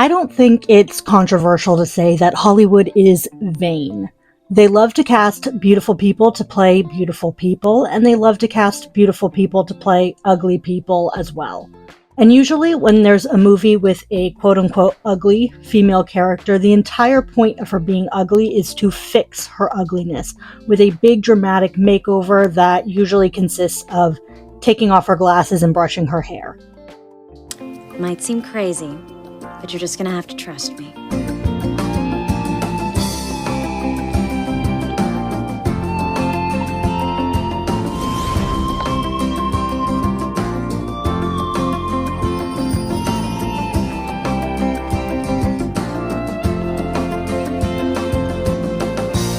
I don't think it's controversial to say that Hollywood is vain. They love to cast beautiful people to play beautiful people, and they love to cast beautiful people to play ugly people as well. And usually when there's a movie with a quote-unquote ugly female character, the entire point of her being ugly is to fix her ugliness with a big dramatic makeover that usually consists of taking off her glasses and brushing her hair. Might seem crazy, but you're just gonna have to trust me.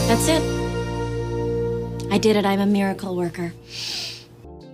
That's it. I did it. I'm a miracle worker.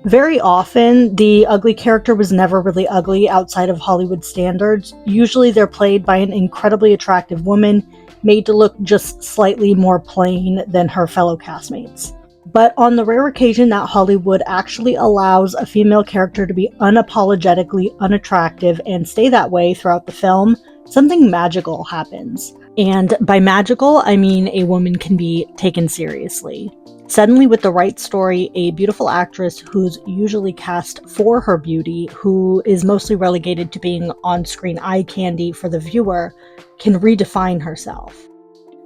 Very often, the ugly character was never really ugly outside of Hollywood standards. Usually they're played by an incredibly attractive woman, made to look just slightly more plain than her fellow castmates. But on the rare occasion that Hollywood actually allows a female character to be unapologetically unattractive and stay that way throughout the film, something magical happens. And by magical, I mean a woman can be taken seriously. Suddenly, with the right story, a beautiful actress who's usually cast for her beauty, who is mostly relegated to being on-screen eye candy for the viewer, can redefine herself.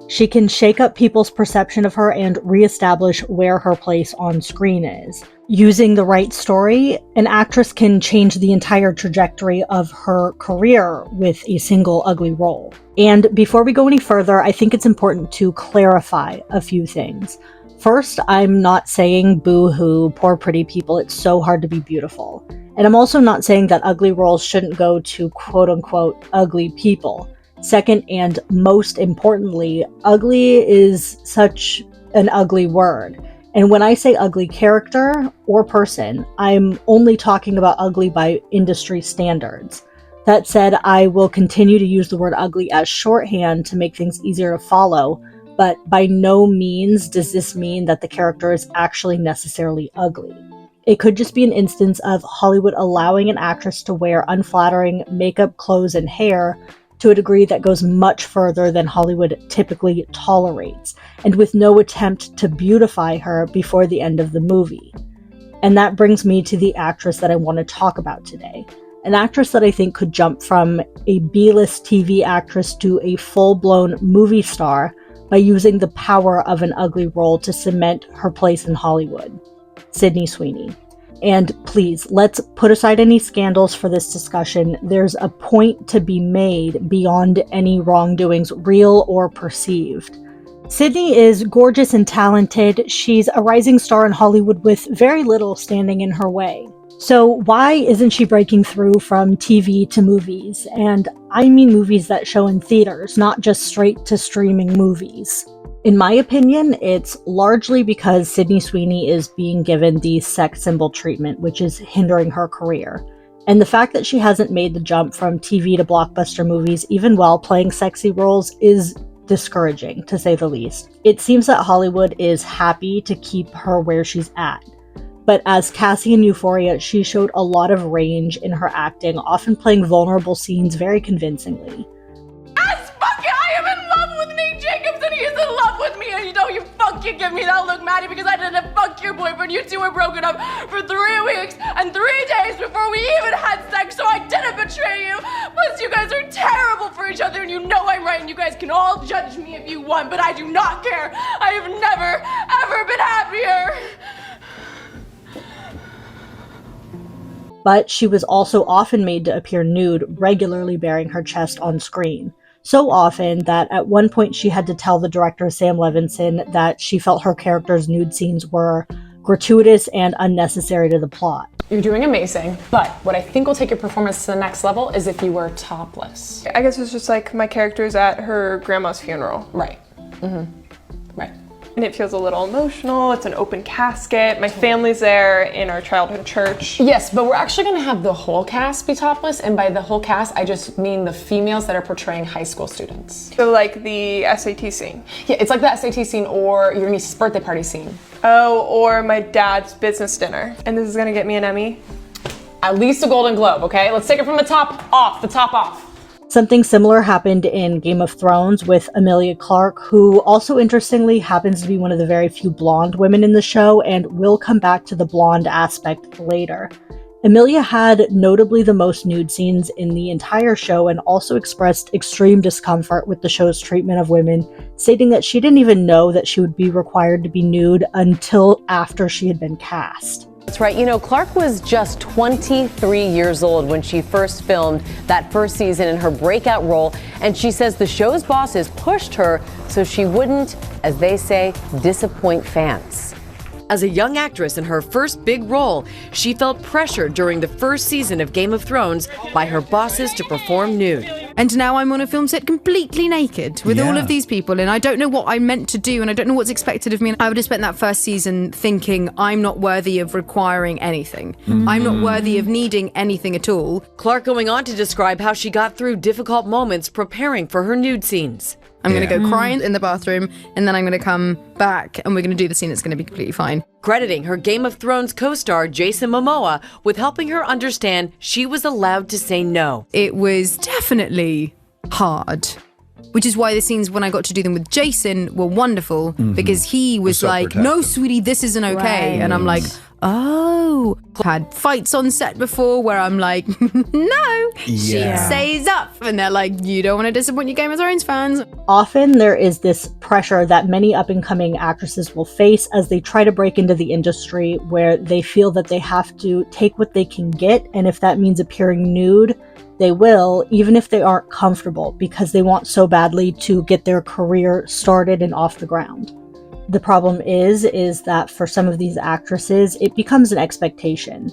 She can shake up people's perception of her and reestablish where her place on screen is. Using the right story, an actress can change the entire trajectory of her career with a single ugly role. And before we go any further, I think it's important to clarify a few things. First, I'm not saying boo-hoo, poor pretty people, it's so hard to be beautiful. And I'm also not saying that ugly roles shouldn't go to quote-unquote ugly people. Second, and most importantly, ugly is such an ugly word. And when I say ugly character or person, I'm only talking about ugly by industry standards. That said, I will continue to use the word ugly as shorthand to make things easier to follow, but by no means does this mean that the character is actually necessarily ugly. It could just be an instance of Hollywood allowing an actress to wear unflattering makeup, clothes, and hair to a degree that goes much further than Hollywood typically tolerates, and with no attempt to beautify her before the end of the movie. And that brings me to the actress that I want to talk about today. An actress that I think could jump from a B-list TV actress to a full-blown movie star by using the power of an ugly role to cement her place in Hollywood. Sydney Sweeney. And please, let's put aside any scandals for this discussion. There's a point to be made beyond any wrongdoings, real or perceived. Sydney is gorgeous and talented. She's a rising star in Hollywood with very little standing in her way. So why isn't she breaking through from TV to movies? And I mean movies that show in theaters, not just straight to streaming movies. In my opinion, it's largely because Sydney Sweeney is being given the sex symbol treatment, which is hindering her career. And the fact that she hasn't made the jump from TV to blockbuster movies, even while playing sexy roles, is discouraging, to say the least. It seems that Hollywood is happy to keep her where she's at. But as Cassie in Euphoria, she showed a lot of range in her acting, often playing vulnerable scenes very convincingly. You give me that look, Maddie, because I didn't fuck your boyfriend. You two were broken up for 3 weeks and 3 days before we even had sex, so I didn't betray you. Plus, you guys are terrible for each other, and you know I'm right, and you guys can all judge me if you want, but I do not care. I have never, ever been happier. But she was also often made to appear nude, regularly baring her chest on screen. So often that at one point she had to tell the director Sam Levinson that she felt her character's nude scenes were gratuitous and unnecessary to the plot. You're doing amazing, but what I think will take your performance to the next level is if you were topless. I guess it's just like my character's at her grandma's funeral. Right. Right. And it feels a little emotional. It's an open casket. My family's there in our childhood church. Yes, but we're actually gonna have the whole cast be topless, and by the whole cast, I just mean the females that are portraying high school students. So like the SAT scene. Yeah, it's like the SAT scene or your niece's birthday party scene. Oh, or my dad's business dinner. And this is gonna get me an Emmy? At least a Golden Globe, okay? Let's take it from the top off. Something similar happened in Game of Thrones with Emilia Clarke, who also interestingly happens to be one of the very few blonde women in the show, and we'll come back to the blonde aspect later. Emilia had notably the most nude scenes in the entire show and also expressed extreme discomfort with the show's treatment of women, stating that she didn't even know that she would be required to be nude until after she had been cast. That's right. You know, Clarke was just 23 years old when she first filmed that first season in her breakout role, and she says the show's bosses pushed her so she wouldn't, as they say, disappoint fans. As a young actress in her first big role, she felt pressured during the first season of Game of Thrones by her bosses to perform nude. And now I'm on a film set completely naked with all of these people, and I don't know what I'm meant to do, and I don't know what's expected of me. And I would have spent that first season thinking, I'm not worthy of requiring anything. I'm not worthy of needing anything at all. Clarke going on to describe how she got through difficult moments preparing for her nude scenes. I'm going to go cry in the bathroom, and then I'm going to come back, and we're going to do the scene. It's going to be completely fine. Crediting her Game of Thrones co-star Jason Momoa with helping her understand she was allowed to say no. It was definitely hard, which is why the scenes when I got to do them with Jason were wonderful, because he was so like, protective. no, sweetie, this isn't okay. And I'm like, oh. Had fights on set before where I'm like, no, she stays up. And they're like, you don't want to disappoint your Game of Thrones fans. Often there is this pressure that many up-and-coming actresses will face as they try to break into the industry, where they feel that they have to take what they can get, and if that means appearing nude, they will, even if they aren't comfortable, because they want so badly to get their career started and off the ground. The problem is that for some of these actresses, it becomes an expectation.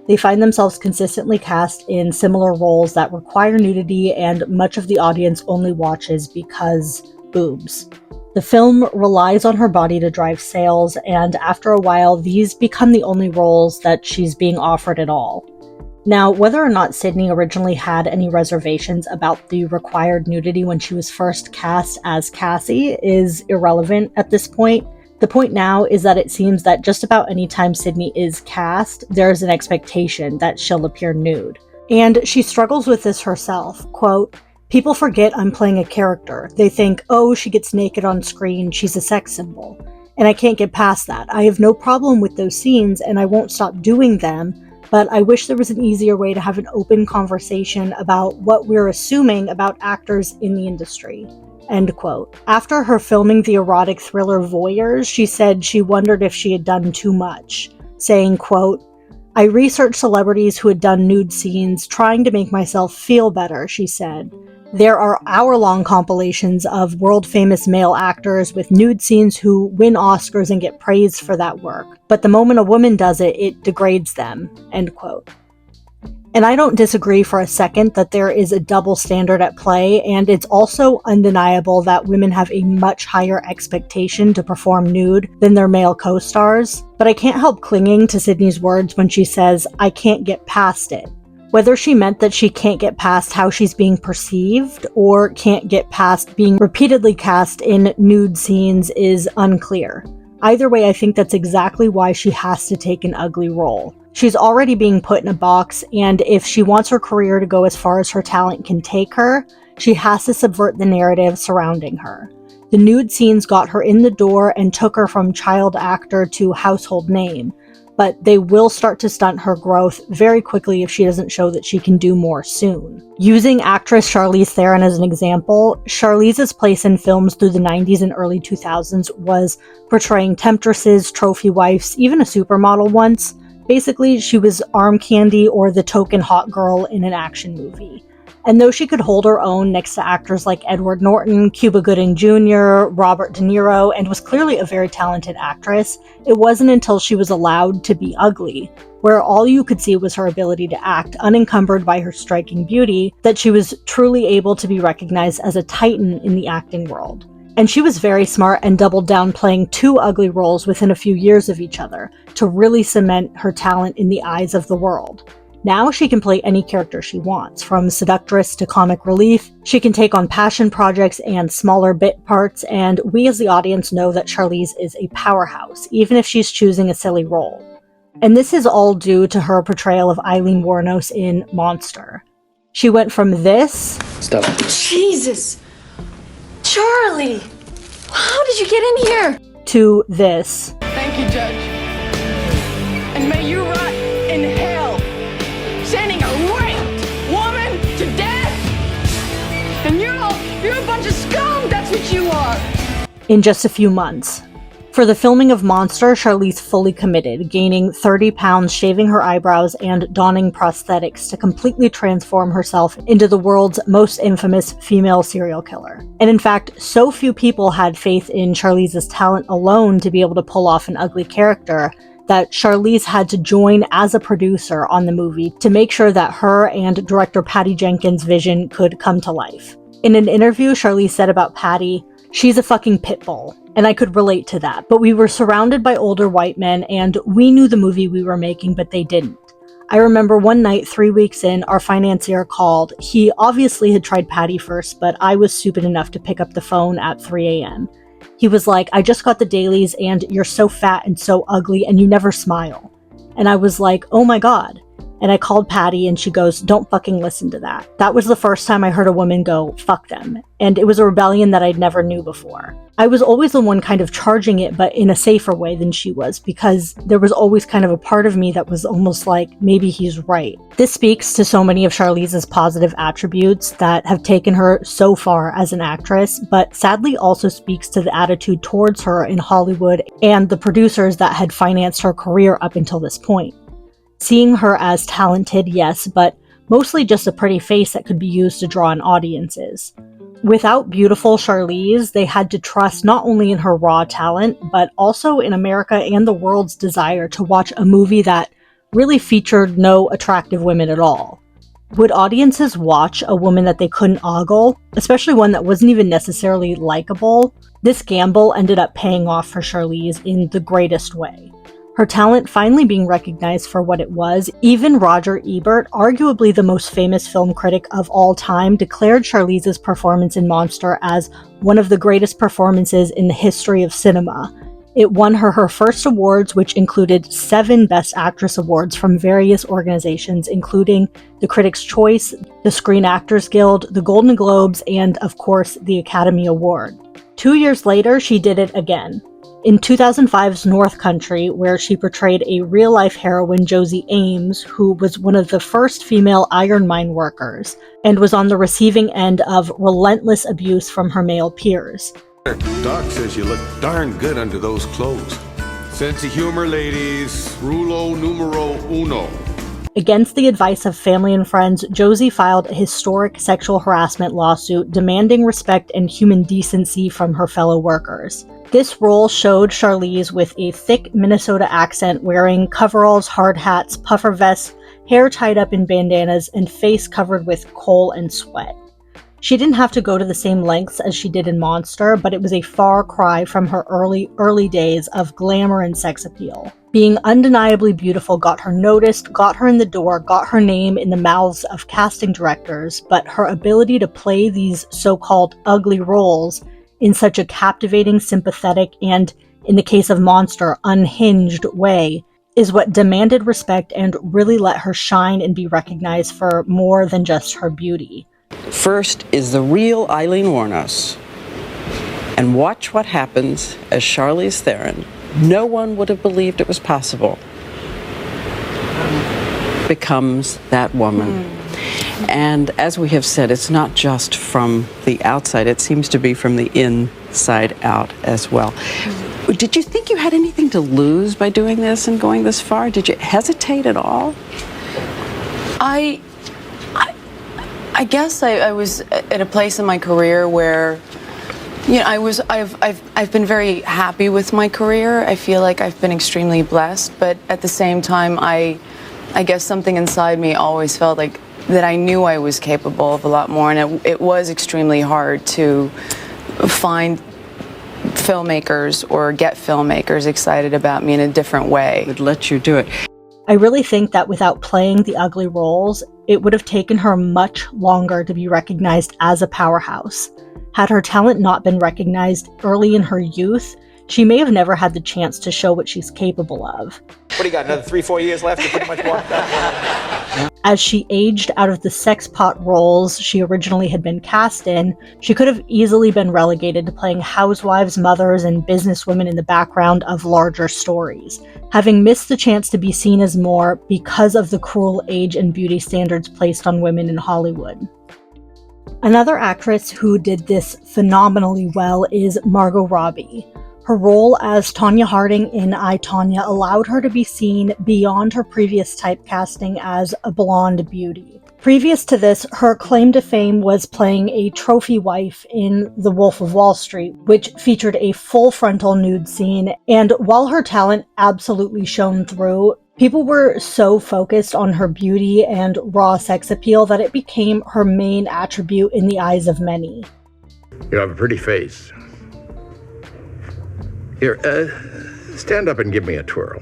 They find themselves consistently cast in similar roles that require nudity, and much of the audience only watches because boobs. The film relies on her body to drive sales, and after a while, these become the only roles that she's being offered at all. Now, whether or not Sydney originally had any reservations about the required nudity when she was first cast as Cassie is irrelevant at this point. The point now is that it seems that just about any time Sydney is cast, there's an expectation that she'll appear nude. And she struggles with this herself. Quote, "People forget I'm playing a character. They think, oh, she gets naked on screen, she's a sex symbol. And I can't get past that. I have no problem with those scenes and I won't stop doing them, but I wish there was an easier way to have an open conversation about what we're assuming about actors in the industry." End quote. After her filming the erotic thriller Voyeurs, she said she wondered if she had done too much, saying, quote, "I researched celebrities who had done nude scenes, trying to make myself feel better," she said. "There are hour-long compilations of world-famous male actors with nude scenes who win Oscars and get praised for that work. But the moment a woman does it, it degrades them." End quote. And I don't disagree for a second that there is a double standard at play, and it's also undeniable that women have a much higher expectation to perform nude than their male co-stars. But I can't help clinging to Sydney's words when she says, "I can't get past it." Whether she meant that she can't get past how she's being perceived or can't get past being repeatedly cast in nude scenes is unclear. Either way, I think that's exactly why she has to take an ugly role. She's already being put in a box, and if she wants her career to go as far as her talent can take her, she has to subvert the narrative surrounding her. The nude scenes got her in the door and took her from child actor to household name, but they will start to stunt her growth very quickly if she doesn't show that she can do more soon. Using actress Charlize Theron as an example, Charlize's place in films through the 90s and early 2000s was portraying temptresses, trophy wives, even a supermodel once. Basically, she was arm candy or the token hot girl in an action movie. And though she could hold her own next to actors like Edward Norton, Cuba Gooding Jr., Robert De Niro, and was clearly a very talented actress, it wasn't until she was allowed to be ugly, where all you could see was her ability to act unencumbered by her striking beauty, that she was truly able to be recognized as a titan in the acting world. And she was very smart and doubled down playing two ugly roles within a few years of each other to really cement her talent in the eyes of the world. Now she can play any character she wants, from seductress to comic relief. She can take on passion projects and smaller bit parts, and we as the audience know that Charlize is a powerhouse, even if she's choosing a silly role. And this is all due to her portrayal of Eileen Wuornos in Monster. She went from this Stop. Jesus! Charlie! How did you get in here? to this. Thank you, Judge. And may you rot in hell, sending a raped woman to death! And you're a bunch of scum, that's what you are! In just a few months. For the filming of Monster, Charlize fully committed, gaining 30 pounds, shaving her eyebrows, and donning prosthetics to completely transform herself into the world's most infamous female serial killer. And in fact, so few people had faith in Charlize's talent alone to be able to pull off an ugly character that Charlize had to join as a producer on the movie to make sure that her and director Patty Jenkins' vision could come to life. In an interview, Charlize said about Patty, "She's a fucking pit bull." And I could relate to that, but we were surrounded by older white men and we knew the movie we were making, but they didn't. I remember one night, 3 weeks in, our financier called. He obviously had tried Patty first, but I was stupid enough to pick up the phone at 3 a.m. He was like, "I just got the dailies and you're so fat and so ugly and you never smile." And I was like, "Oh my God." And I called Patty and she goes, "Don't fucking listen to that." That was the first time I heard a woman go, "Fuck them." And it was a rebellion that I'd never knew before. I was always the one kind of charging it, but in a safer way than she was, because there was always kind of a part of me that was almost like, maybe he's right. This speaks to so many of Charlize's positive attributes that have taken her so far as an actress, but sadly also speaks to the attitude towards her in Hollywood and the producers that had financed her career up until this point. Seeing her as talented, yes, but mostly just a pretty face that could be used to draw in audiences. Without beautiful Charlize, they had to trust not only in her raw talent, but also in America and the world's desire to watch a movie that really featured no attractive women at all. Would audiences watch a woman that they couldn't ogle, especially one that wasn't even necessarily likable? This gamble ended up paying off for Charlize in the greatest way. Her talent finally being recognized for what it was. Even Roger Ebert, arguably the most famous film critic of all time, declared Charlize's performance in Monster as one of the greatest performances in the history of cinema. It won her first awards, which included 7 Best Actress awards from various organizations, including the Critics' Choice, the Screen Actors Guild, the Golden Globes, and, of course, the Academy Award. 2 years later, she did it again. In 2005's North Country, where she portrayed a real-life heroine, Josie Ames, who was one of the first female iron mine workers, and was on the receiving end of relentless abuse from her male peers. Doc says you look darn good under those clothes. Sense of humor, ladies. Rulo numero uno. Against the advice of family and friends, Josie filed a historic sexual harassment lawsuit demanding respect and human decency from her fellow workers. This role showed Charlize with a thick Minnesota accent, wearing coveralls, hard hats, puffer vests, hair tied up in bandanas, and face covered with coal and sweat. She didn't have to go to the same lengths as she did in Monster, but it was a far cry from her early days of glamour and sex appeal. Being undeniably beautiful got her noticed, got her in the door, got her name in the mouths of casting directors, but her ability to play these so-called ugly roles in such a captivating, sympathetic, and, in the case of Monster, unhinged way, is what demanded respect and really let her shine and be recognized for more than just her beauty. First is the real Eileen Wuornos. And watch what happens as Charlize Theron, no one would have believed it was possible, becomes that woman. And as we have said, it's not just from the outside, it seems to be from the inside out as well. Did you think you had anything to lose by doing this and going this far? Did you hesitate at all? I guess I was at a place in my career where, you know, I've been very happy with my career. I feel like I've been extremely blessed, but at the same time, I guess something inside me always felt like that I knew I was capable of a lot more, and it was extremely hard to find filmmakers or get filmmakers excited about me in a different way. Would let you do it. I really think that without playing the ugly roles, it would have taken her much longer to be recognized as a powerhouse. Had her talent not been recognized early in her youth, She may have never had the chance to show what she's capable of. What do you got, another 3-4 years left? You pretty much walked out. As she aged out of the sex pot roles she originally had been cast in, she could have easily been relegated to playing housewives, mothers, and businesswomen in the background of larger stories, having missed the chance to be seen as more because of the cruel age and beauty standards placed on women in Hollywood. Another actress who did this phenomenally well is Margot Robbie. Her role as Tonya Harding in I, Tonya allowed her to be seen beyond her previous typecasting as a blonde beauty. Previous to this, her claim to fame was playing a trophy wife in The Wolf of Wall Street, which featured a full frontal nude scene, and while her talent absolutely shone through, people were so focused on her beauty and raw sex appeal that it became her main attribute in the eyes of many. You have a pretty face. Here, stand up and give me a twirl.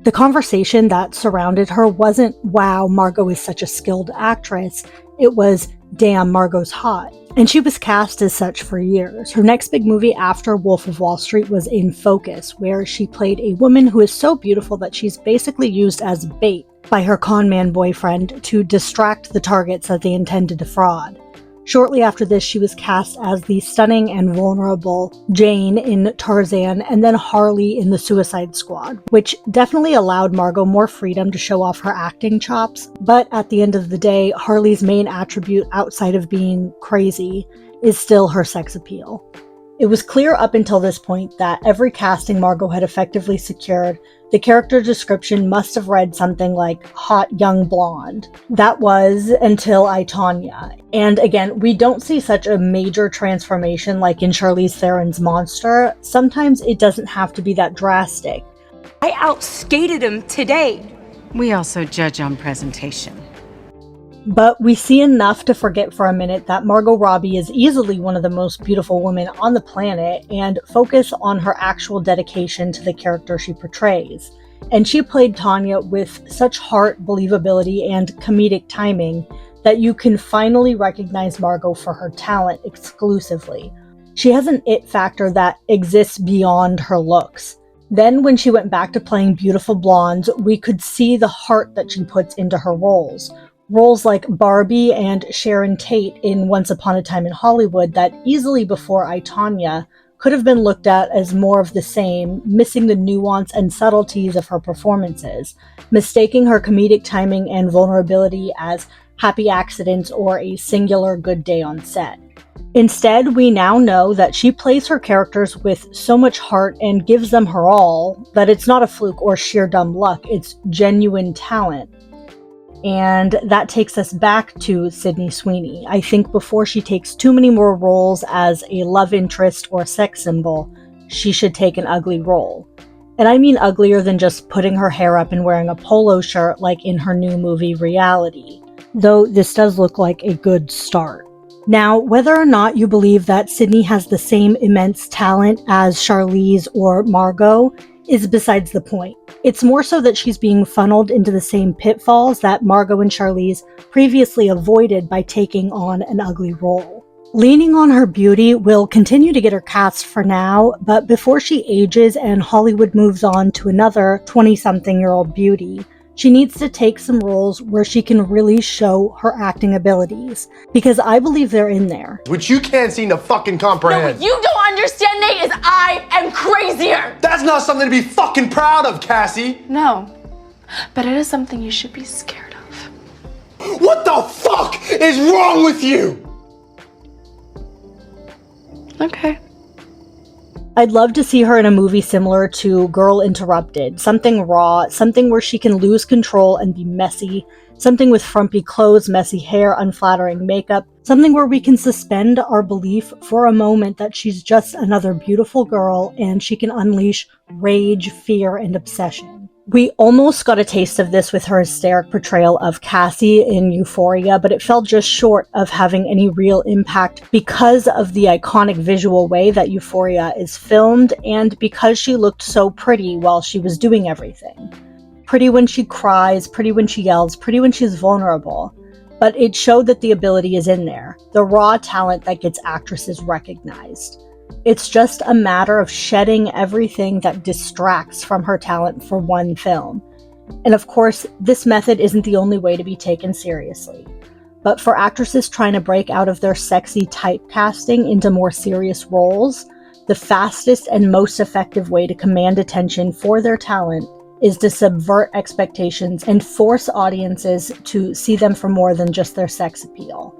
The conversation that surrounded her wasn't, wow, Margot is such a skilled actress. It was, damn, Margot's hot. And she was cast as such for years. Her next big movie after Wolf of Wall Street was In Focus, where she played a woman who is so beautiful that she's basically used as bait by her conman boyfriend to distract the targets that they intend to defraud. Shortly after this, she was cast as the stunning and vulnerable Jane in Tarzan, and then Harley in The Suicide Squad, which definitely allowed Margot more freedom to show off her acting chops, but at the end of the day, Harley's main attribute outside of being crazy is still her sex appeal. It was clear up until this point that every casting Margot had effectively secured, the character description must have read something like hot young blonde. That was until I, Tonya. And again, we don't see such a major transformation like in Charlize Theron's Monster. Sometimes it doesn't have to be that drastic. I outskated him today. We also judge on presentation. But we see enough to forget for a minute that Margot Robbie is easily one of the most beautiful women on the planet and focus on her actual dedication to the character she portrays. And she played Tonya with such heart, believability, and comedic timing that you can finally recognize Margot for her talent exclusively. She has an it factor that exists beyond her looks. Then when she went back to playing beautiful blondes, we could see the heart that she puts into her roles. Roles like Barbie and Sharon Tate in Once Upon a Time in Hollywood that easily before I, Tonya could have been looked at as more of the same, missing the nuance and subtleties of her performances, mistaking her comedic timing and vulnerability as happy accidents or a singular good day on set. Instead, we now know that she plays her characters with so much heart and gives them her all that it's not a fluke or sheer dumb luck, it's genuine talent. And that takes us back to Sydney Sweeney. I think before she takes too many more roles as a love interest or sex symbol, she should take an ugly role. And I mean uglier than just putting her hair up and wearing a polo shirt like in her new movie Reality. Though this does look like a good start. Now, whether or not you believe that Sydney has the same immense talent as Charlize or Margot is besides the point. It's more so that she's being funneled into the same pitfalls that Margot and Charlize previously avoided by taking on an ugly role. Leaning on her beauty will continue to get her cast for now, but before she ages and Hollywood moves on to another 20-something-year-old beauty, she needs to take some roles where she can really show her acting abilities, because I believe they're in there. Which you can't seem to fucking comprehend. No, what you don't understand, Nate, is I am crazier! That's not something to be fucking proud of, Cassie! No, but it is something you should be scared of. What the fuck is wrong with you? Okay. I'd love to see her in a movie similar to Girl Interrupted, something raw, something where she can lose control and be messy, something with frumpy clothes, messy hair, unflattering makeup, something where we can suspend our belief for a moment that she's just another beautiful girl and she can unleash rage, fear, and obsession. We almost got a taste of this with her hysteric portrayal of Cassie in Euphoria, but it fell just short of having any real impact because of the iconic visual way that Euphoria is filmed and because she looked so pretty while she was doing everything. Pretty when she cries, pretty when she yells, pretty when she's vulnerable. But it showed that the ability is in there, the raw talent that gets actresses recognized. It's just a matter of shedding everything that distracts from her talent for one film. And of course, this method isn't the only way to be taken seriously. But for actresses trying to break out of their sexy typecasting into more serious roles, the fastest and most effective way to command attention for their talent is to subvert expectations and force audiences to see them for more than just their sex appeal.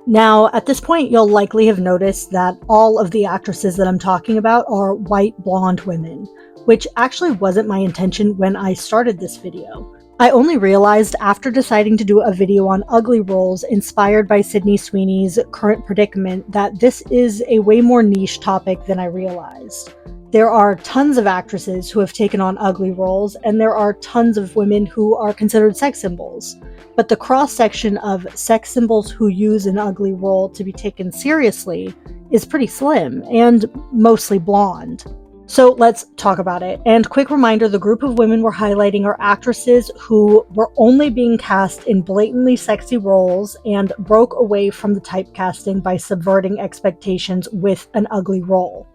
Now, at this point, you'll likely have noticed that all of the actresses that I'm talking about are white blonde women, which actually wasn't my intention when I started this video. I only realized after deciding to do a video on ugly roles inspired by Sydney Sweeney's current predicament that this is a way more niche topic than I realized. There are tons of actresses who have taken on ugly roles, and there are tons of women who are considered sex symbols. But the cross-section of sex symbols who use an ugly role to be taken seriously is pretty slim, and mostly blonde. So let's talk about it. And quick reminder, the group of women we're highlighting are actresses who were only being cast in blatantly sexy roles and broke away from the typecasting by subverting expectations with an ugly role.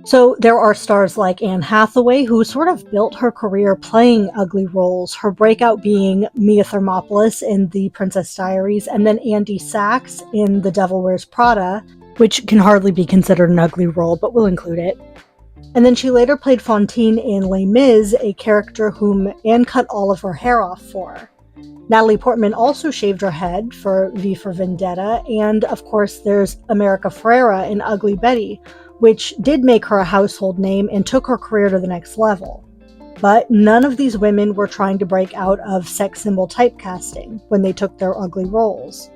So there are stars like Anne Hathaway, who sort of built her career playing ugly roles, her breakout being Mia Thermopolis in The Princess Diaries, and then Andy Sachs in The Devil Wears Prada, which can hardly be considered an ugly role, but we'll include it. And then she later played Fantine in Les Mis, a character whom Anne cut all of her hair off for. Natalie Portman also shaved her head for V for Vendetta, and of course there's America Ferrera in Ugly Betty, which did make her a household name and took her career to the next level. But none of these women were trying to break out of sex symbol typecasting when they took their ugly roles.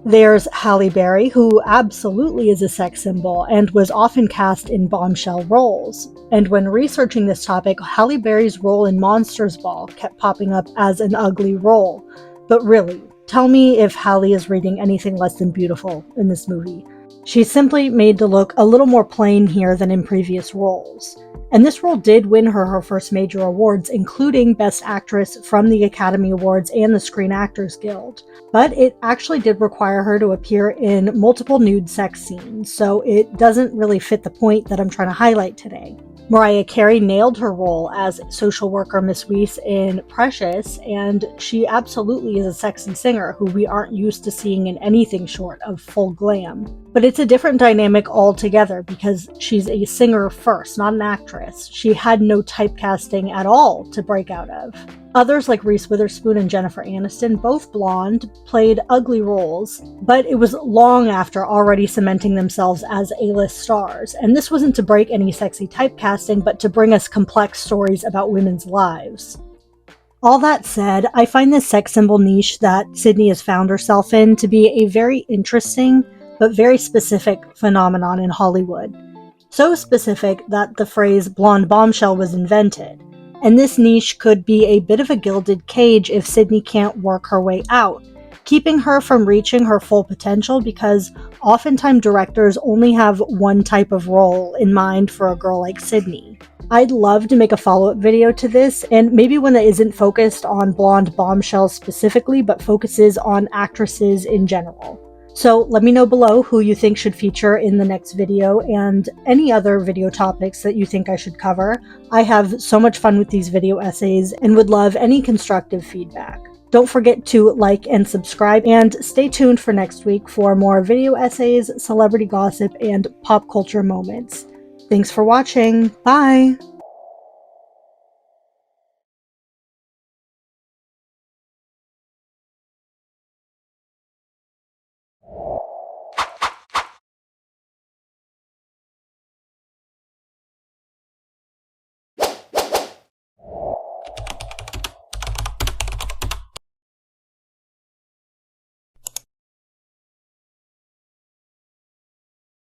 There's Halle Berry, who absolutely is a sex symbol and was often cast in Bombshell roles. And when researching this topic, Halle Berry's role in Monsters Ball kept popping up as an ugly role. But really, tell me if Halle is reading anything less than beautiful in this movie. She's simply made to look a little more plain here than in previous roles. And this role did win her first major awards, including Best Actress from the Academy Awards and the Screen Actors Guild. But it actually did require her to appear in multiple nude sex scenes, so it doesn't really fit the point that I'm trying to highlight today. Mariah Carey nailed her role as social worker Miss Weiss in Precious, and she absolutely is a sexy singer who we aren't used to seeing in anything short of full glam. But it's a different dynamic altogether because she's a singer first, not an actress. She had no typecasting at all to break out of. Others like Reese Witherspoon and Jennifer Aniston, both blonde, played ugly roles, but it was long after already cementing themselves as A-list stars. And this wasn't to break any sexy typecasting, but to bring us complex stories about women's lives. All that said, I find this sex symbol niche that Sydney has found herself in to be a very interesting, but very specific phenomenon in Hollywood. So specific that the phrase blonde bombshell was invented. And this niche could be a bit of a gilded cage if Sydney can't work her way out, keeping her from reaching her full potential because oftentimes directors only have one type of role in mind for a girl like Sydney. I'd love to make a follow-up video to this, and maybe one that isn't focused on blonde bombshells specifically, but focuses on actresses in general. So let me know below who you think should feature in the next video and any other video topics that you think I should cover. I have so much fun with these video essays and would love any constructive feedback. Don't forget to like and subscribe, and stay tuned for next week for more video essays, celebrity gossip, and pop culture moments. Thanks for watching. Bye!